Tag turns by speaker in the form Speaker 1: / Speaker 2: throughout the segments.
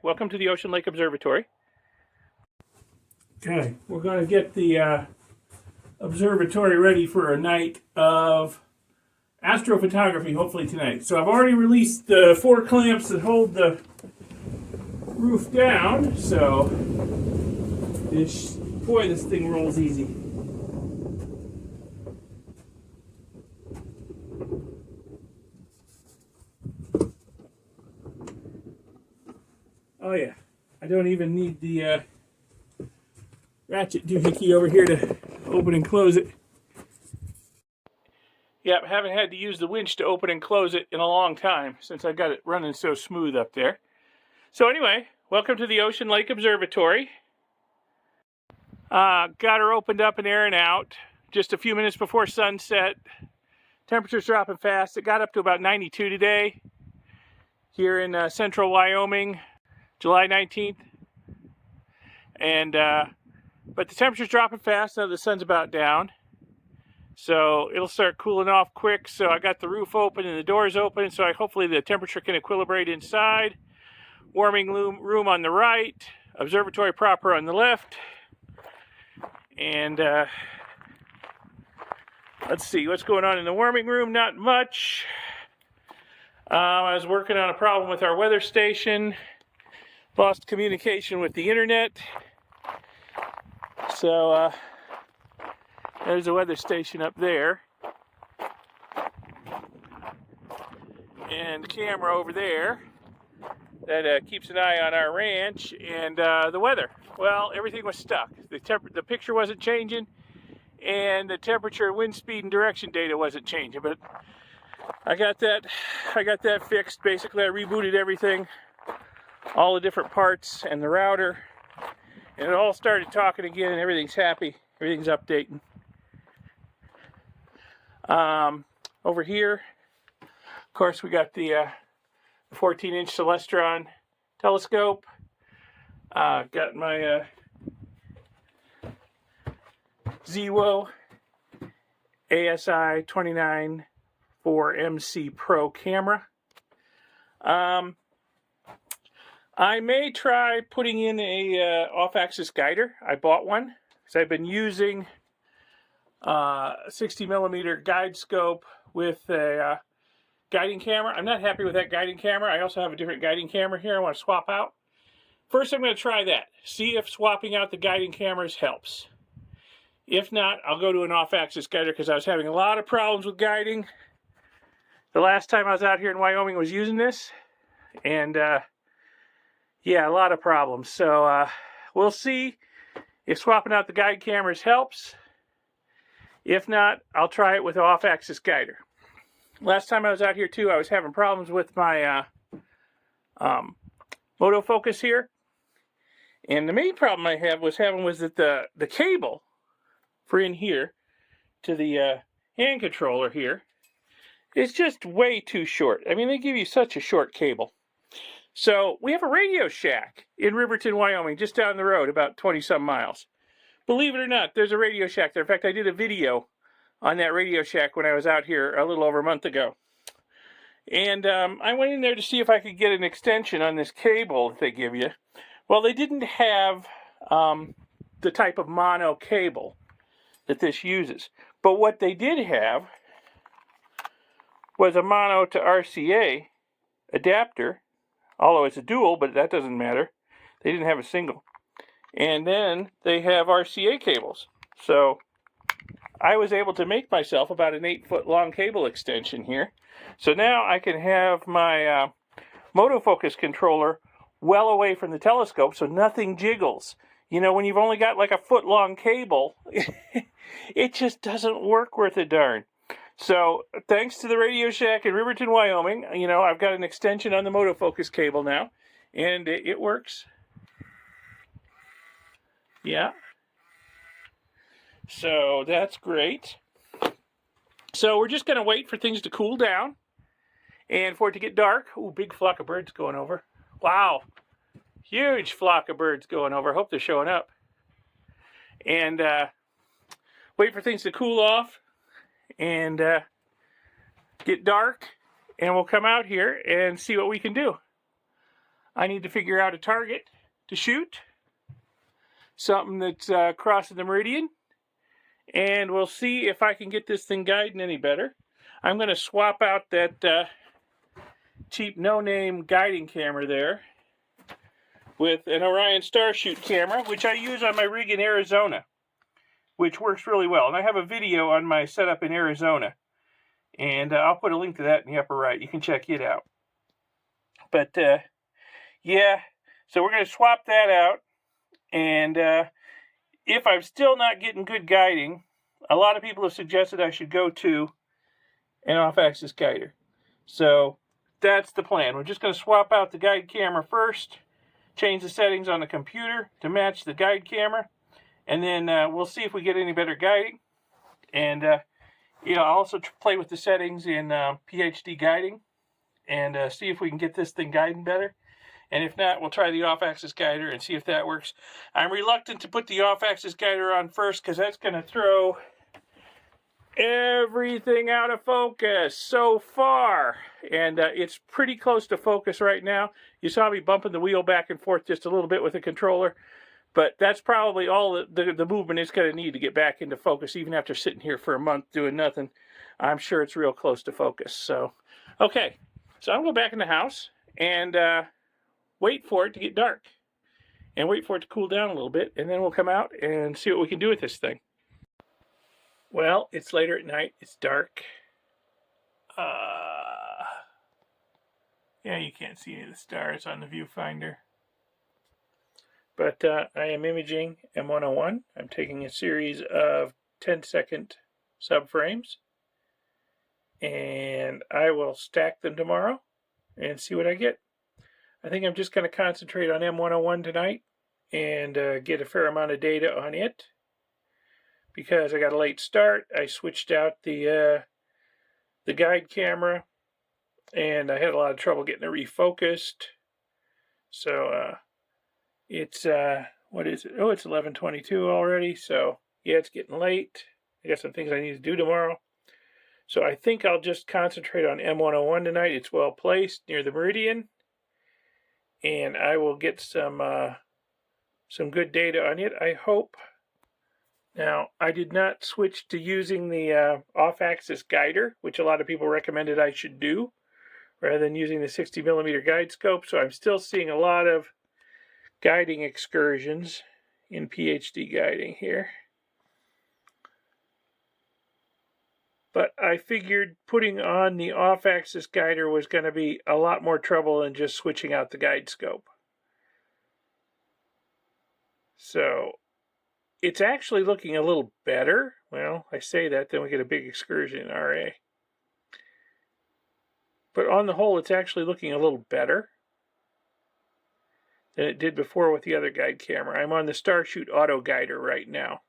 Speaker 1: Welcome to the Ocean Lake Observatory.
Speaker 2: Okay, we're going to get the observatory ready for a night of astrophotography, hopefully tonight. So I've already released the 4 clamps that hold the roof down, so this thing rolls easy. Oh yeah, I don't even need the ratchet doohickey over here to open and close it.
Speaker 1: Yep, haven't had to use the winch to open and close it in a long time since I got it running so smooth up there. So anyway, welcome to the Ocean Lake Observatory. Got her opened up and airing out just a few minutes before sunset. Temperature's dropping fast. It got up to about 92 today here in central Wyoming, July 19th. And but the temperature's dropping fast now the sun's about down. So it'll start cooling off quick. So I got the roof open and the doors open, so hopefully the temperature can equilibrate inside. Warming room on the right, observatory proper on the left. And let's see what's going on in the warming room. Not much. I was working on a problem with our weather station. Lost communication with the internet. So there's a weather station up there. And the camera over there that keeps an eye on our ranch and the weather. Well, everything was stuck. The picture wasn't changing, and the temperature, wind speed, and direction data wasn't changing. But I got that fixed. Basically, I rebooted everything, all the different parts, and the router, and it all started talking again, and everything's happy. Everything's updating. Over here, of course, we got the 14-inch Celestron telescope. Got my ZWO ASI 29 4MC Pro camera. I may try putting in a off-axis guider. I bought one because I've been using 60mm guide scope with a guiding camera. I'm not happy with that guiding camera. I also have a different guiding camera here I want to swap out. First, I'm going to try that. See if swapping out the guiding cameras helps. If not, I'll go to an off-axis guider because I was having a lot of problems with guiding. The last time I was out here in Wyoming was using this. And yeah, a lot of problems. So we'll see if swapping out the guide cameras helps. If not, I'll try it with an off-axis guider. Last time I was out here too, I was having problems with my autofocus here. And the main problem I was having was that the cable for in here to the hand controller here is just way too short. I mean, they give you such a short cable. So we have a Radio Shack in Riverton, Wyoming, just down the road, about 20-some miles. Believe it or not, there's a Radio Shack there. In fact, I did a video on that Radio Shack when I was out here a little over a month ago. And I went in there to see if I could get an extension on this cable that they give you. Well, they didn't have the type of mono cable that this uses. But what they did have was a mono to RCA adapter, although it's a dual, but that doesn't matter. They didn't have a single. And then they have RCA cables. So I was able to make myself about an 8-foot long cable extension here. So now I can have my motofocus controller well away from the telescope so nothing jiggles. You know, when you've only got like a foot long cable, it just doesn't work worth a darn. So thanks to the Radio Shack in Riverton, Wyoming, you know, I've got an extension on the motofocus cable now, and it works. Yeah. So that's great. So we're just going to wait for things to cool down and for it to get dark. Ooh, big flock of birds going over. Wow. Huge flock of birds going over. I hope they're showing up. And wait for things to cool off and get dark, and we'll come out here and see what we can do. I need to figure out a target to shoot, something that's crossing the meridian, and we'll see if I can get this thing guiding any better. I'm going to swap out that cheap no-name guiding camera there with an Orion Starshoot camera, which I use on my rig in Arizona, which works really well. And I have a video on my setup in Arizona, and I'll put a link to that in the upper right. You can check it out. But yeah, so we're going to swap that out, and if I'm still not getting good guiding, a lot of people have suggested I should go to an off-axis guider. So that's the plan. We're just going to swap out the guide camera first, change the settings on the computer to match the guide camera, and then we'll see if we get any better guiding. And I'll also play with the settings in PhD guiding and see if we can get this thing guiding better. And if not, we'll try the off-axis guider and see if that works. I'm reluctant to put the off-axis guider on first because that's going to throw everything out of focus so far. And it's pretty close to focus right now. You saw me bumping the wheel back and forth just a little bit with the controller. But that's probably all the movement it's going to need to get back into focus, even after sitting here for a month doing nothing. I'm sure it's real close to focus. So, okay. So I'm going to go back in the house and wait for it to get dark. And wait for it to cool down a little bit. And then we'll come out and see what we can do with this thing. Well, it's later at night. It's dark. Yeah, you can't see any of the stars on the viewfinder. But I am imaging M101. I'm taking a series of 10-second subframes. And I will stack them tomorrow and see what I get. I think I'm just going to concentrate on M101 tonight and get a fair amount of data on it. Because I got a late start, I switched out the guide camera, and I had a lot of trouble getting it refocused. So it's what is it? Oh, it's 11:22 already. So yeah, it's getting late. I got some things I need to do tomorrow. So I think I'll just concentrate on M101 tonight. It's well placed near the meridian, and I will get some good data on it, I hope. Now, I did not switch to using the off-axis guider, which a lot of people recommended I should do, rather than using the 60mm guide scope. So I'm still seeing a lot of guiding excursions in PhD guiding here. But I figured putting on the off-axis guider was going to be a lot more trouble than just switching out the guide scope. So it's actually looking a little better. Well, I say that, then we get a big excursion in RA. But on the whole, it's actually looking a little better than it did before with the other guide camera. I'm on the Starshoot Auto Guider right now.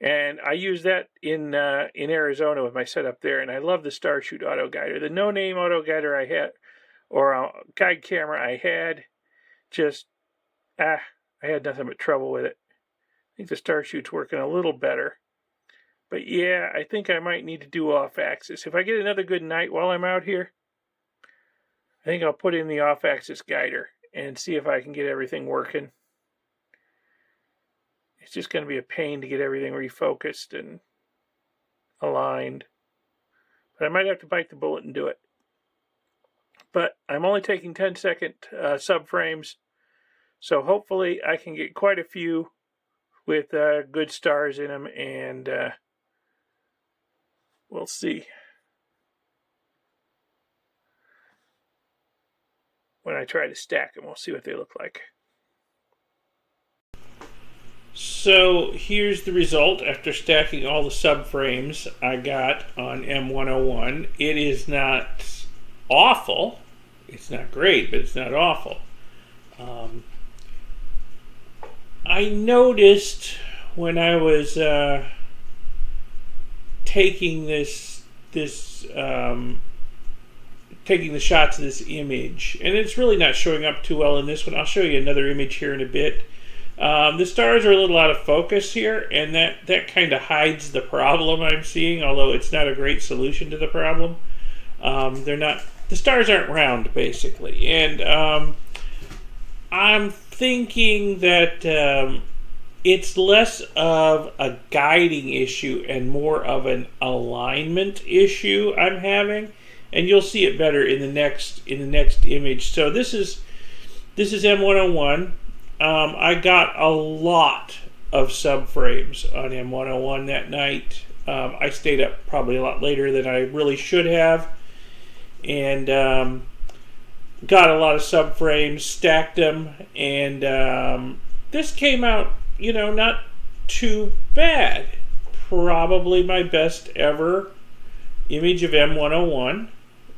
Speaker 1: And I use that in Arizona with my setup there, and I love the Starshoot Auto Guider. The no-name Auto Guider I had, or guide camera I had, just, I had nothing but trouble with it. I think the Starshoot's working a little better. But yeah, I think I might need to do off-axis. If I get another good night while I'm out here, I think I'll put in the off-axis guider and see if I can get everything working. It's just going to be a pain to get everything refocused and aligned. But I might have to bite the bullet and do it. But I'm only taking 10-second subframes, so hopefully I can get quite a few with good stars in them, and we'll see when I try to stack them. We'll see what they look like. So here's the result after stacking all the subframes I got on M101. It is not awful. It's not great, but it's not awful. I noticed when I was taking taking the shots of this image, and it's really not showing up too well in this one. I'll show you another image here in a bit. The stars are a little out of focus here, and that kind of hides the problem I'm seeing, although it's not a great solution to the problem. The stars aren't round, basically, and I'm thinking that it's less of a guiding issue and more of an alignment issue I'm having, and you'll see it better in the next image. So this is M101. I got a lot of subframes on M101 that night. I stayed up probably a lot later than I really should have, and got a lot of subframes, stacked them, and this came out, not too bad. Probably my best ever image of M101.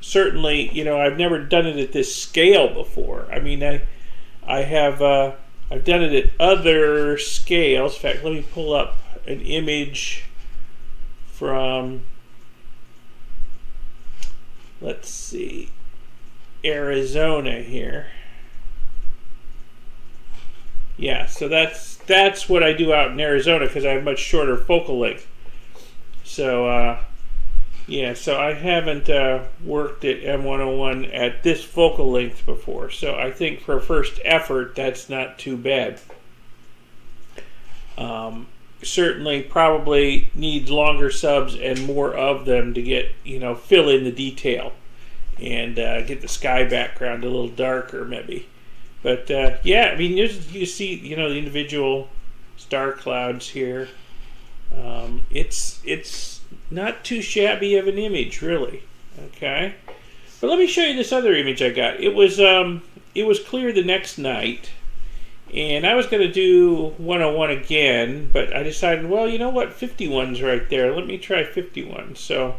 Speaker 1: Certainly, I've never done it at this scale before. I mean, I have I've done it at other scales. In fact, let me pull up an image from, let's see, Arizona here. Yeah, so that's what I do out in Arizona because I have much shorter focal length. So yeah, so I haven't worked at M101 at this focal length before. So I think for a first effort, that's not too bad. Certainly probably needs longer subs and more of them to get, fill in the detail and get the sky background a little darker maybe. But yeah, I mean, you see, the individual star clouds here. It's not too shabby of an image, really. Okay, but let me show you this other image I got. It was clear the next night, and I was going to do 101 again, but I decided, well, you know what, 51's right there. Let me try 51. So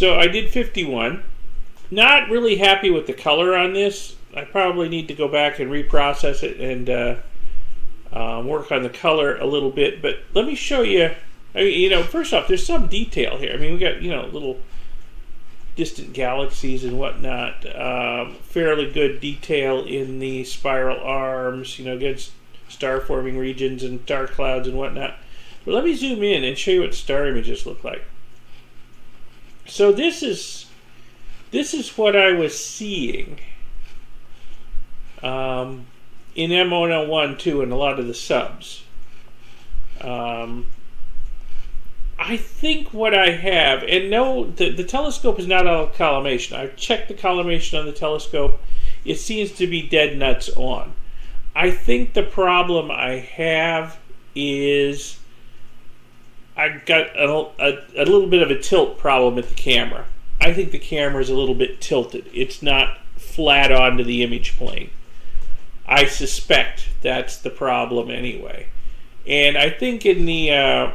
Speaker 1: I did 51. Not really happy with the color on this. I probably need to go back and reprocess it and work on the color a little bit. But let me show you. I mean, first off, there's some detail here. I mean, we got little distant galaxies and whatnot. Fairly good detail in the spiral arms. Good star forming regions and star clouds and whatnot. But let me zoom in and show you what star images look like. So this is what I was seeing in M101 too, and a lot of the subs. I think what I have, and no, the telescope is not out of collimation. I've checked the collimation on the telescope. It seems to be dead nuts on. I think the problem I have is I've got a little bit of a tilt problem with the camera. I think the camera is a little bit tilted. It's not flat onto the image plane. I suspect that's the problem anyway. And I think in the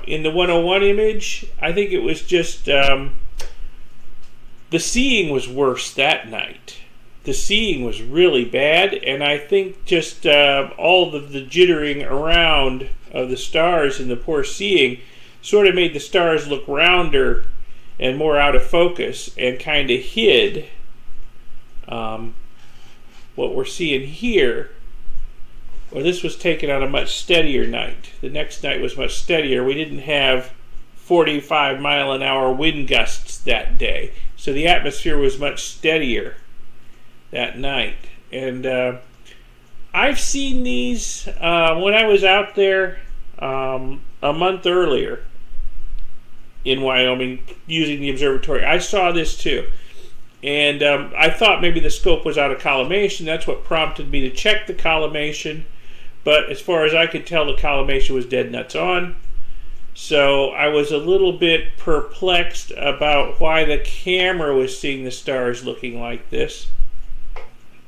Speaker 1: 101 image, I think it was just the seeing was worse that night. The seeing was really bad, and I think just all of the jittering around of the stars and the poor seeing sort of made the stars look rounder and more out of focus, and kind of hid what we're seeing here. Well, this was taken on a much steadier night. The next night was much steadier. We didn't have 45-mile-an-hour wind gusts that day, so the atmosphere was much steadier that night. And I've seen these when I was out there a month earlier in Wyoming using the observatory. I saw this too. And I thought maybe the scope was out of collimation. That's what prompted me to check the collimation. But as far as I could tell, the collimation was dead nuts on. So I was a little bit perplexed about why the camera was seeing the stars looking like this.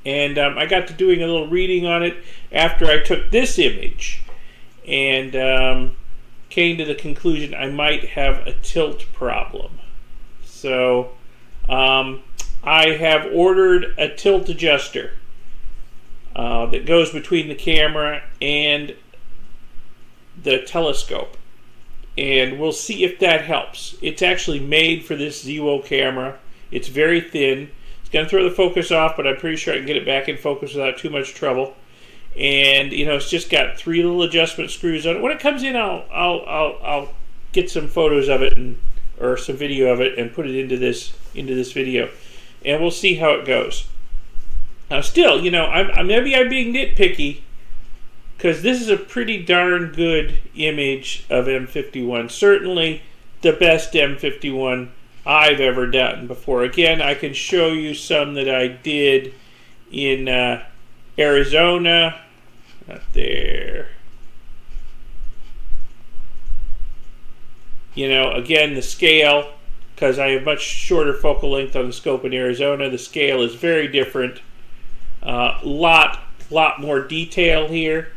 Speaker 1: And I got to doing a little reading on it after I took this image. And came to the conclusion I might have a tilt problem. So I have ordered a tilt adjuster that goes between the camera and the telescope, and we'll see if that helps. It's actually made for this ZWO camera. It's very thin. It's going to throw the focus off, but I'm pretty sure I can get it back in focus without too much trouble. And it's just got 3 little adjustment screws on it. When it comes in, I'll get some photos of it or some video of it and put it into this video, and we'll see how it goes. Now, still, you know, maybe I'm being nitpicky because this is a pretty darn good image of M51. Certainly the best M51 I've ever done before. Again, I can show you some that I did in Arizona. Not there. You know, again, the scale, because I have much shorter focal length on the scope in Arizona, the scale is very different. Lot more detail here.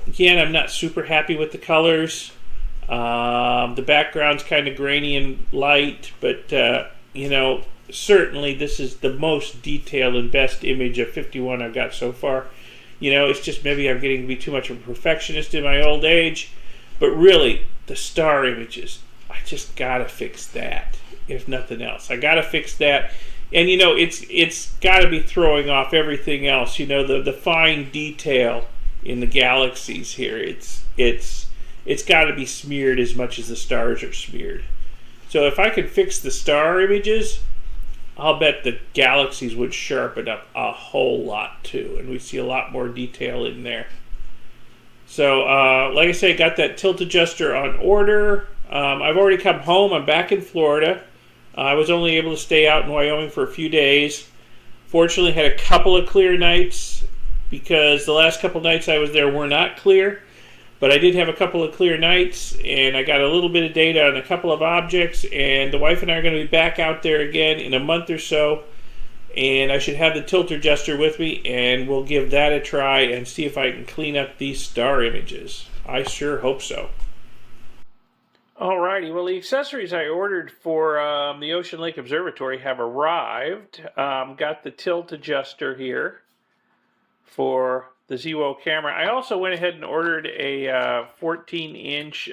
Speaker 1: Again, I'm not super happy with the colors. The background's kind of grainy and light, but you know, certainly this is the most detailed and best image of 51 I've got so far. You know, it's just maybe I'm getting to be too much of a perfectionist in my old age, but really, the star images, I just gotta fix that, if nothing else. I gotta fix that. And you know, it's got to be throwing off everything else. You know, the fine detail in the galaxies here. It's got to be smeared as much as the stars are smeared. So if I could fix the star images, I'll bet the galaxies would sharpen up a whole lot too, and we see a lot more detail in there. So, like I say, got that tilt adjuster on order. I've already come home. I'm back in Florida. I was only able to stay out in Wyoming for a few days. Fortunately, had a couple of clear nights because the last couple nights I was there were not clear. But I did have a couple of clear nights, and I got a little bit of data on a couple of objects. And the wife and I are going to be back out there again in a month or so. And I should have the tilt adjuster with me, and we'll give that a try and see if I can clean up these star images. I sure hope so. Alrighty, well, the accessories I ordered for the Ocean Lake Observatory have arrived. Got the tilt adjuster here for the ZWO camera. I also went ahead and ordered a 14-inch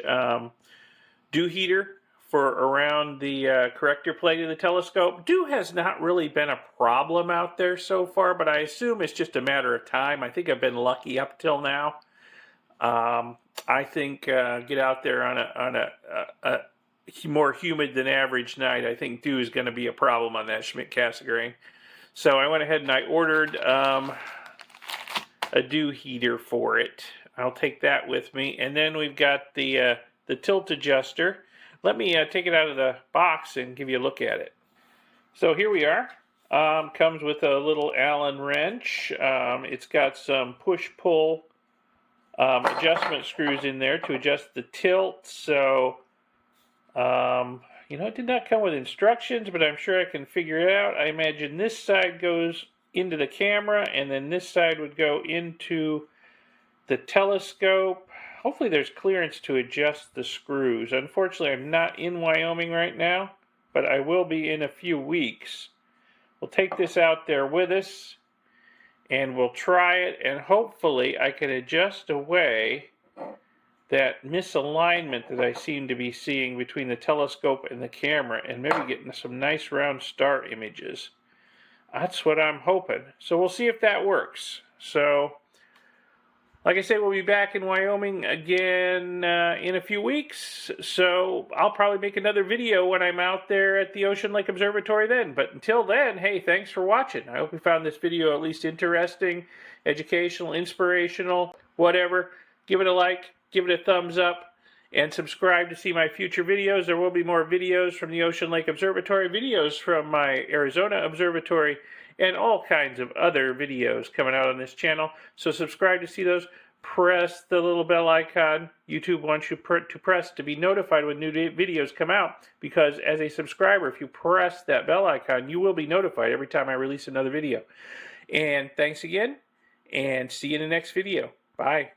Speaker 1: dew heater for around the corrector plate of the telescope. Dew has not really been a problem out there so far, but I assume it's just a matter of time. I think I've been lucky up till now. I think get out there on a more humid than average night, I think dew is going to be a problem on that Schmidt-Cassegrain. So I went ahead and I ordered a dew heater for it. I'll take that with me. And then we've got the tilt adjuster. Let me take it out of the box and give you a look at it. So here we are. Comes with a little Allen wrench. It's got some push-pull adjustment screws in there to adjust the tilt. So, you know, it did not come with instructions, but I'm sure I can figure it out. I imagine this side goes into the camera, and then this side would go into the telescope. Hopefully there's clearance to adjust the screws. Unfortunately, I'm not in Wyoming right now, but I will be in a few weeks. We'll take this out there with us, and we'll try it, and hopefully I can adjust away that misalignment that I seem to be seeing between the telescope and the camera, and maybe getting some nice round star images. That's what I'm hoping. So we'll see if that works. So, like I say, we'll be back in Wyoming again in a few weeks. So I'll probably make another video when I'm out there at the Ocean Lake Observatory then. But until then, hey, thanks for watching. I hope you found this video at least interesting, educational, inspirational, whatever. Give it a like, give it a thumbs up, and subscribe to see my future videos. There will be more videos from the Ocean Lake Observatory, videos from my Arizona Observatory, and all kinds of other videos coming out on this channel. So subscribe to see those. Press the little bell icon YouTube wants you to press to be notified when new videos come out, because as a subscriber, if you press that bell icon, you will be notified every time I release another video. And thanks again, and see you in the next video. Bye.